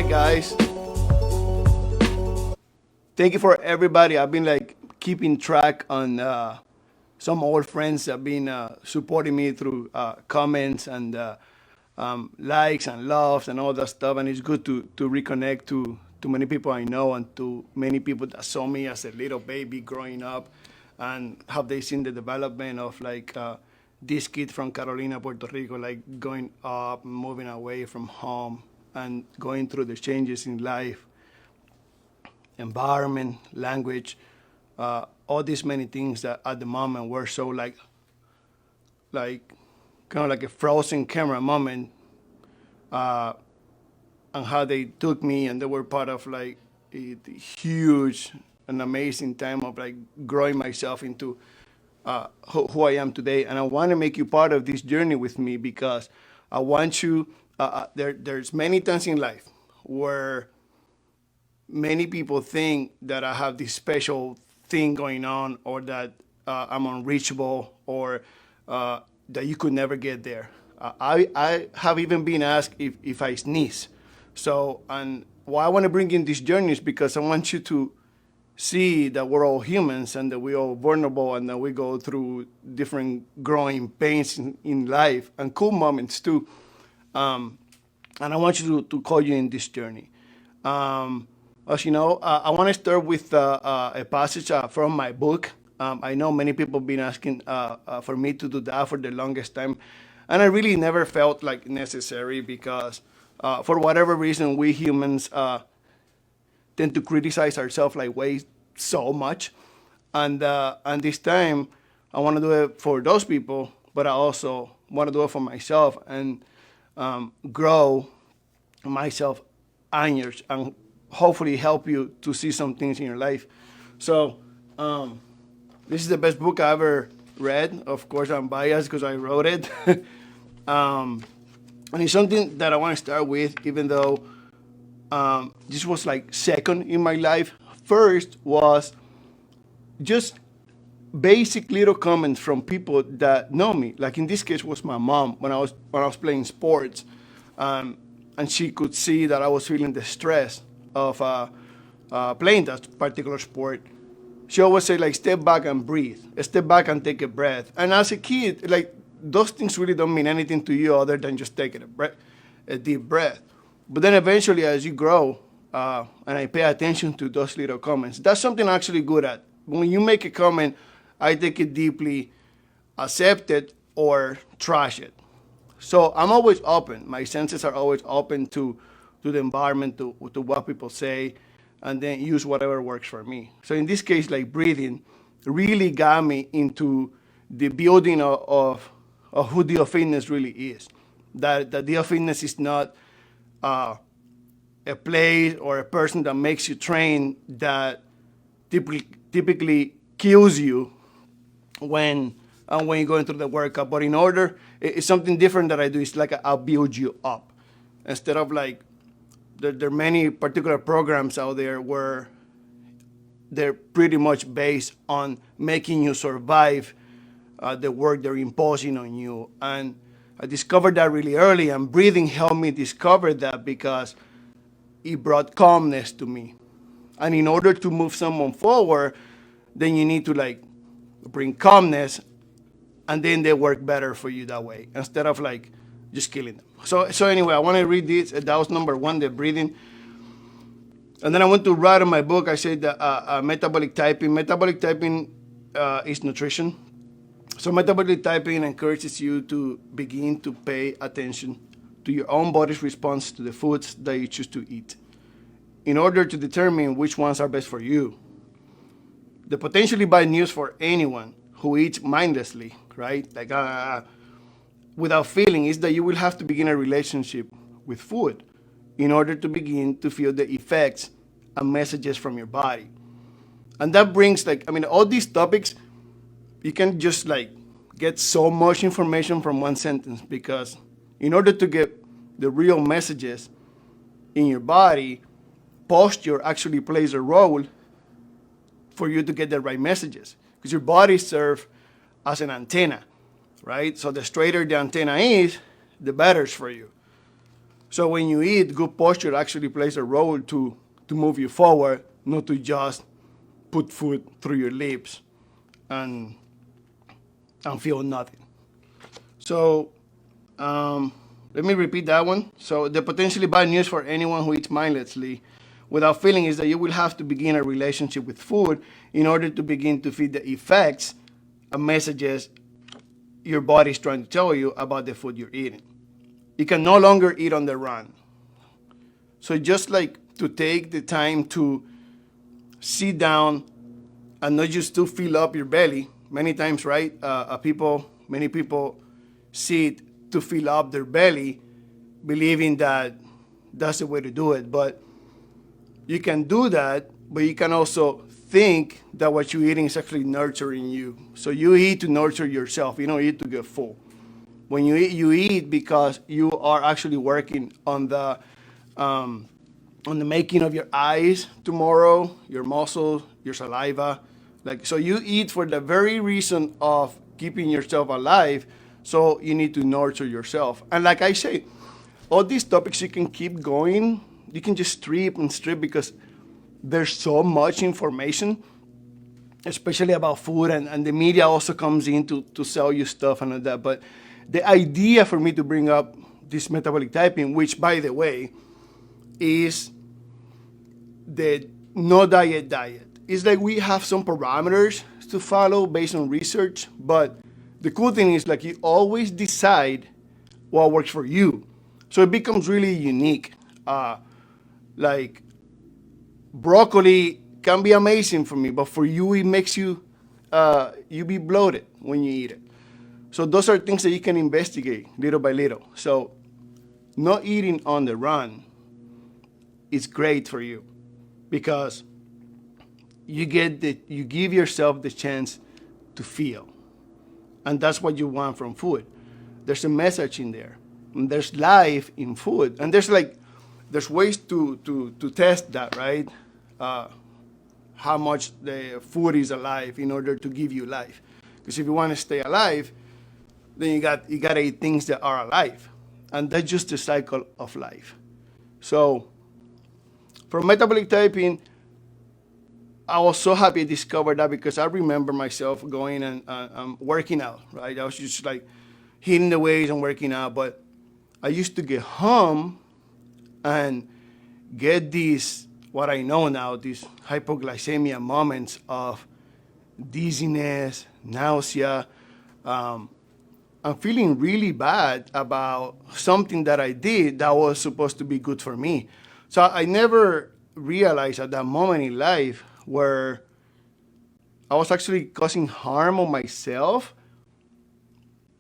Hi guys. Thank you for everybody. I've been like keeping track on some old friends that have been supporting me through comments and likes and loves and all that stuff. And it's good to reconnect to many people I know and to many people that saw me as a little baby growing up and have they seen the development of like this kid from Carolina, Puerto Rico, like going up, moving away from home and going through the changes in life, environment, language, all these many things that at the moment were so like kind of like a frozen camera moment, uh, and how they took me and they were part of like a huge and amazing time of like growing myself into who I am today. And I want to make you part of this journey with me because I want you. There's many times in life where many people think that I have this special thing going on or that I'm unreachable or that you could never get there. I have even been asked if I sneeze. So, and why I want to bring in this journey is because I want you to see that we're all humans and that we're all vulnerable and that we go through different growing pains in life and cool moments too. And I want you to call you in this journey. As you know, I want to start with a passage from my book. I know many people have been asking for me to do that for the longest time, and I really never felt like necessary because, for whatever reason, we humans tend to criticize ourselves like way so much, and this time I want to do it for those people, but I also want to do it for myself and grow myself and yours, and hopefully help you to see some things in your life. So, this is the best book I ever read. Of course, I'm biased because I wrote it. um, and it's something that I want to start with, even though this was like second in my life. First was just basic little comments from people that know me. Like in this case, was my mom when I was playing sports, um, and she could see that I was feeling the stress of playing that particular sport. She always say like, step back and breathe, step back and take a breath. And as a kid, like those things really don't mean anything to you other than just taking a deep breath. But then eventually, as you grow, and I pay attention to those little comments, that's something I'm actually good at. When you make a comment, I take it deeply, accept it, or trash it. So I'm always open. My senses are always open to the environment, to what people say, and then use whatever works for me. So in this case, like breathing really got me into the building of who Dio Fitness really is. That Dio Fitness is not uh, a place or a person that makes you train that typically kills you when you're going through the workout. But in order, it's something different that I do. It's like I'll build you up instead of like there are many particular programs out there where they're pretty much based on making you survive the work they're imposing on you. And I discovered that really early, and breathing helped me discover that because it brought calmness to me. And in order to move someone forward, then you need to like bring calmness, and then they work better for you that way instead of like just killing them. So anyway, I want to read this. That was number one, the breathing. And then I went to write in my book. I said that metabolic typing. Metabolic typing is nutrition. So metabolic typing encourages you to begin to pay attention to your own body's response to the foods that you choose to eat in order to determine which ones are best for you. The potentially bad news for anyone who eats mindlessly, right? Like without feeling, is that you will have to begin a relationship with food in order to begin to feel the effects and messages from your body. And that brings like, I mean, all these topics, you can just like get so much information from one sentence because in order to get the real messages in your body, posture actually plays a role for you to get the right messages because your body serves as an antenna, right? So the straighter the antenna is, the better it's for you. So when you eat, good posture actually plays a role to move you forward, not to just put food through your lips and feel nothing. So let me repeat that one. So the potentially bad news for anyone who eats mindlessly without feeling is that you will have to begin a relationship with food in order to begin to feel the effects and messages your body is trying to tell you about the food you're eating. You can no longer eat on the run. So just like to take the time to sit down and not just to fill up your belly. Many times, right? Many people sit to fill up their belly, believing that that's the way to do it. But you can do that, but you can also think that what you're eating is actually nurturing you. So you eat to nurture yourself. You don't eat to get full. When you eat because you are actually working on the making of your eyes tomorrow, your muscles, your saliva. Like, so you eat for the very reason of keeping yourself alive. So you need to nurture yourself. And like I say, all these topics you can keep going. You can just strip and strip because there's so much information, especially about food, and the media also comes in to sell you stuff and all that. But the idea for me to bring up this metabolic typing, which by the way, is the no diet. It's like we have some parameters to follow based on research, but the cool thing is like you always decide what works for you. So it becomes really unique. Like broccoli can be amazing for me, but for you it makes you you be bloated when you eat it. So those are things that you can investigate little by little. So not eating on the run is great for you because you give yourself the chance to feel. And that's what you want from food. There's a message in there. And there's life in food. And there's ways to test that, right? How much the food is alive in order to give you life. Because if you want to stay alive, then you got to eat things that are alive. And that's just the cycle of life. So for metabolic typing, I was so happy I discovered that because I remember myself going and working out, right? I was just like hitting the weights and working out, but I used to get home and get these, what I know now, these hypoglycemia moments of dizziness, nausea. I'm feeling really bad about something that I did that was supposed to be good for me. So I never realized at that moment in life where I was actually causing harm on myself,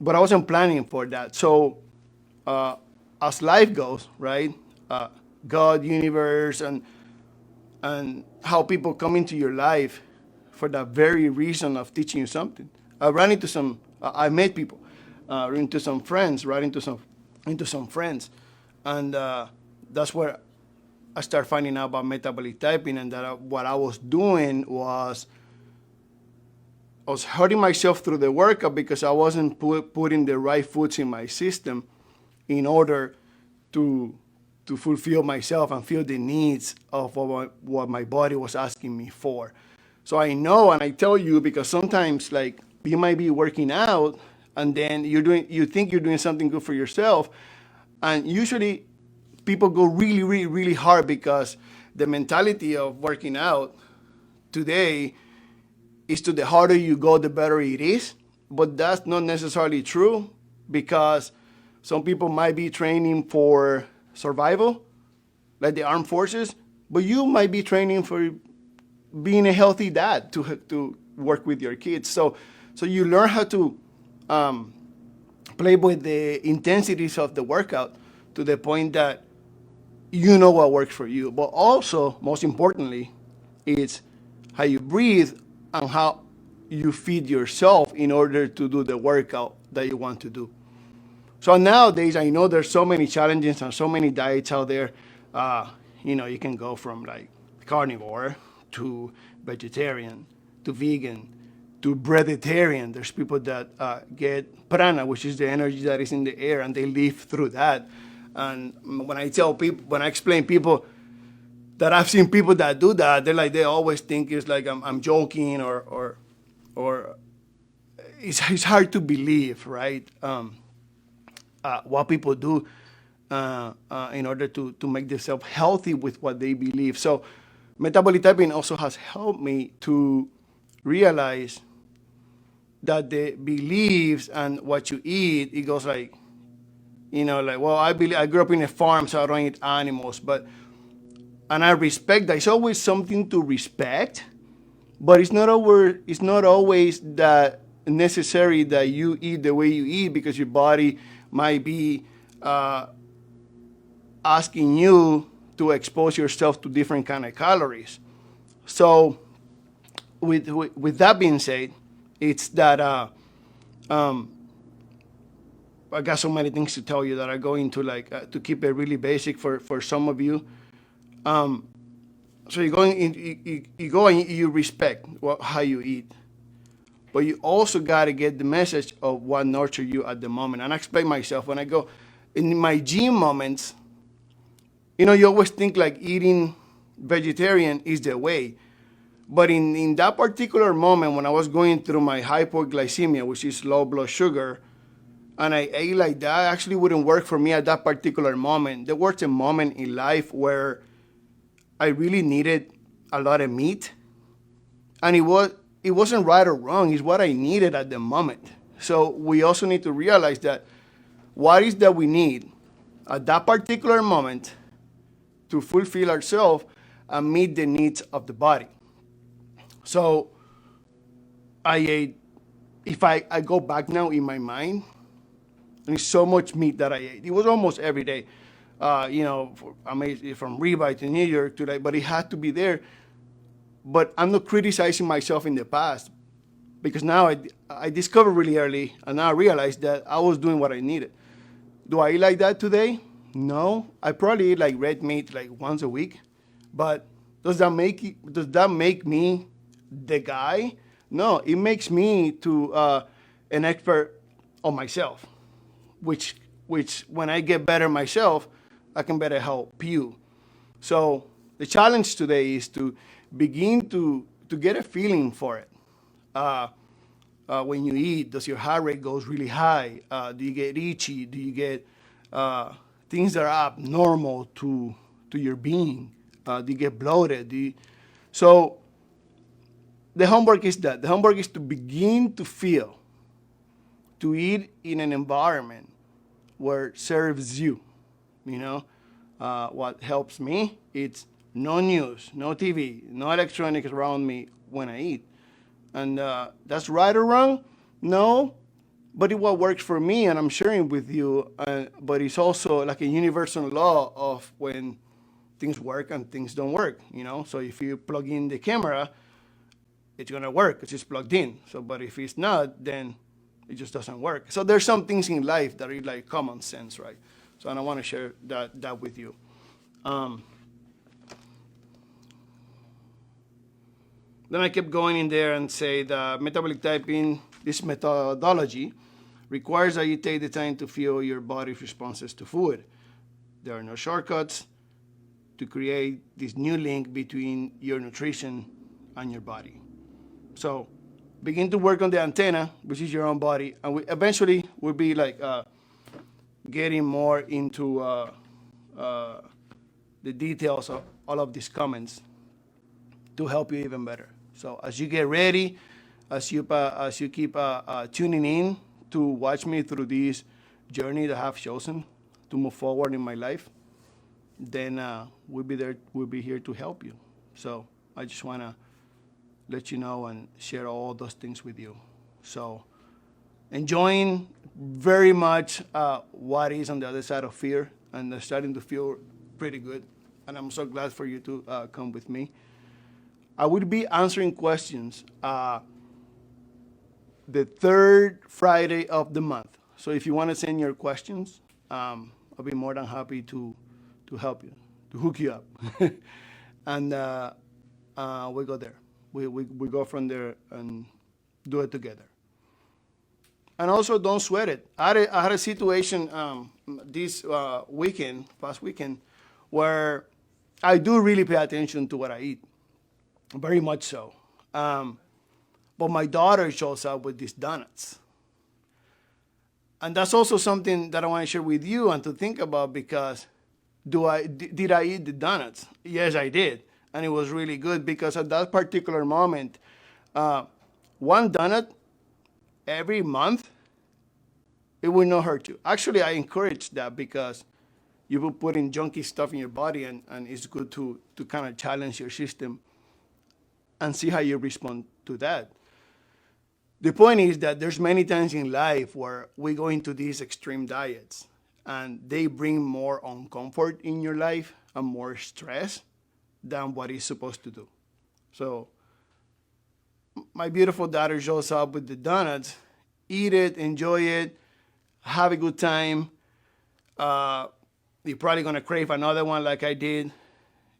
but I wasn't planning for that. So as life goes, right? God, universe, and how people come into your life for that very reason of teaching you something. I met people, into some friends, right into some friends, and that's where I started finding out about metabolic typing, and that what I was doing was I was hurting myself through the workout because I wasn't putting the right foods in my system in order to fulfill myself and feel the needs of what my body was asking me for. So I know, and I tell you because sometimes like you might be working out and then you think you're doing something good for yourself, and usually people go really, really, really hard because the mentality of working out today is to the harder you go, the better it is. But that's not necessarily true because some people might be training for survival, like the armed forces, but you might be training for being a healthy dad to work with your kids. So you learn how to play with the intensities of the workout to the point that you know what works for you. But also, most importantly, it's how you breathe and how you feed yourself in order to do the workout that you want to do. So nowadays, I know there's so many challenges and so many diets out there. You can go from like carnivore to vegetarian to vegan to breatharian. There's people that get prana, which is the energy that is in the air, and they live through that. And when I tell people, when I explain people that I've seen people that do that, they're like, they always think it's like I'm joking, or it's hard to believe, right? What people do in order to make themselves healthy with what they believe. So metabolic typing also has helped me to realize that the beliefs and what you eat, it goes like, like, well, I grew up in a farm, so I don't eat animals, and I respect that. It's always something to respect, but it's not always that necessary that you eat the way you eat, because your body might be asking you to expose yourself to different kind of calories. So with that being said, it's that I got so many things to tell you that I go into, like, to keep it really basic for some of you. So you go and you respect how you eat, but you also got to get the message of what nurture you at the moment. And I explain myself when I go in my gym moments. You always think like eating vegetarian is the way, but in that particular moment when I was going through my hypoglycemia, which is low blood sugar, and I ate like that, actually wouldn't work for me at that particular moment. There was a moment in life where I really needed a lot of meat, and it wasn't right or wrong. It's what I needed at the moment. So we also need to realize that what is that we need at that particular moment to fulfill ourselves and meet the needs of the body. So I ate. If I go back now in my mind, there's so much meat that I ate. It was almost every day. I made it from ribeye to New York to like, but it had to be there. But I'm not criticizing myself in the past, because now I discovered really early, and now I realized that I was doing what I needed. Do I eat like that today? No. I probably eat like red meat like once a week. But does that make me the guy? No. It makes me to an expert on myself, which when I get better myself, I can better help you. So the challenge today is to begin to get a feeling for it. When you eat, does your heart rate goes really high? Do you get itchy? Do you get things that are abnormal to your being? Do you get bloated? So the homework is that. The homework is to begin to feel, to eat in an environment where it serves you. What helps me, it's no news, no TV, no electronics around me when I eat. And that's right or wrong? No, but it's what works for me, and I'm sharing with you. But it's also like a universal law of when things work and things don't work. So if you plug in the camera, it's gonna work because it's plugged in. So, but if it's not, then it just doesn't work. So there's some things in life that are like common sense, right? So, and I want to share that with you. Then I kept going in there and say the metabolic typing, this methodology, requires that you take the time to feel your body's responses to food. There are no shortcuts to create this new link between your nutrition and your body. So begin to work on the antenna, which is your own body, and eventually we'll be like getting more into the details of all of these comments to help you even better. So as you get ready, as you keep tuning in to watch me through this journey that I have chosen to move forward in my life, then we'll be there. We'll be here to help you. So I just want to let you know and share all those things with you. So enjoying very much what is on the other side of fear, and starting to feel pretty good. And I'm so glad for you to come with me. I will be answering questions the third Friday of the month. So if you want to send your questions, I'll be more than happy to help you, to hook you up. And we go there. We go from there and do it together. And also, don't sweat it. I had a situation this past weekend, where I do really pay attention to what I eat, very much so. But my daughter shows up with these donuts. And that's also something that I want to share with you and to think about, because did I eat the donuts? Yes, I did. And it was really good, because at that particular moment, one donut every month, it will not hurt you. Actually, I encourage that, because you will put in junky stuff in your body, and it's good to kind of challenge your system and see how you respond to that. The point is that there's many times in life where we go into these extreme diets, and they bring more uncomfort in your life and more stress than what it's supposed to do. So my beautiful daughter shows up with the donuts. Eat it, enjoy it, have a good time. You're probably gonna crave another one like I did.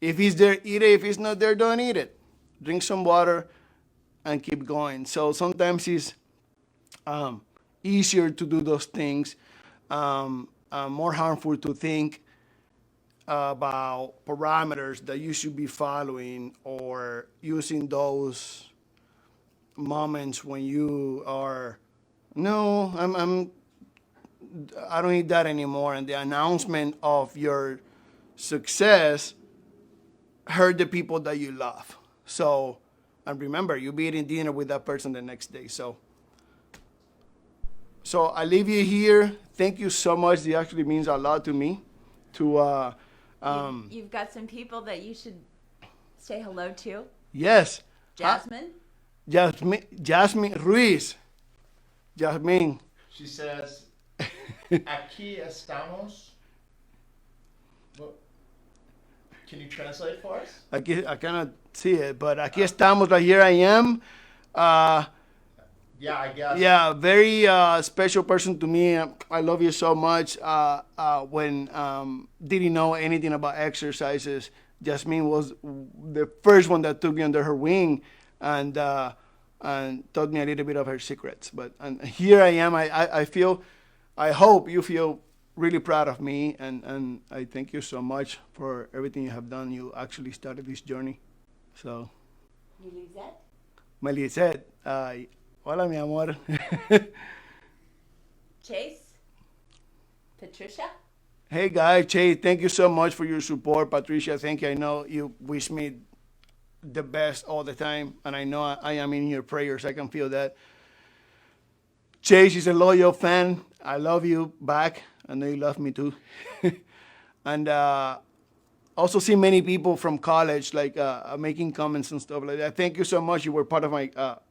If it's there, eat it. If it's not there, don't eat it. Drink some water and keep going. So sometimes it's easier to do those things, more harmful to think about parameters that you should be following, or using those moments when you are, no, I don't need that anymore. And the announcement of your success hurt the people that you love. So, and remember, you'll be eating dinner with that person the next day. So I leave you here. Thank you so much. It actually means a lot to me. You've got some people that you should say hello to. Yes. Jasmine. Jasmine Ruiz. Jasmine. She says, aquí estamos. What? Can you translate for us? I cannot see it, but aquí estamos, like here I am. Yeah, I guess. Yeah, very special person to me. I love you so much. When didn't know anything about exercises, Jasmine was the first one that took me under her wing, and taught me a little bit of her secrets. And here I am. I hope you feel really proud of me, and I thank you so much for everything you have done. You actually started this journey. So, Lisette. Melisette, hola mi amor. Chase. Patricia. Hey guys, Chase, thank you so much for your support. Patricia, thank you. I know you wish me the best all the time, and I know I am in your prayers. I can feel that. Chase is a loyal fan. I love you back. I know you love me too. And also see many people from college like making comments and stuff like that. Thank you so much. You were part of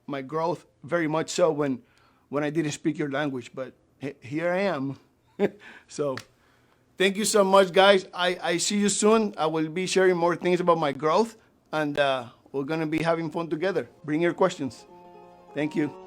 my growth, very much so, when I didn't speak your language, but here I am. So thank you so much, guys. I see you soon. I will be sharing more things about my growth, and we're going to be having fun together. Bring your questions. Thank you.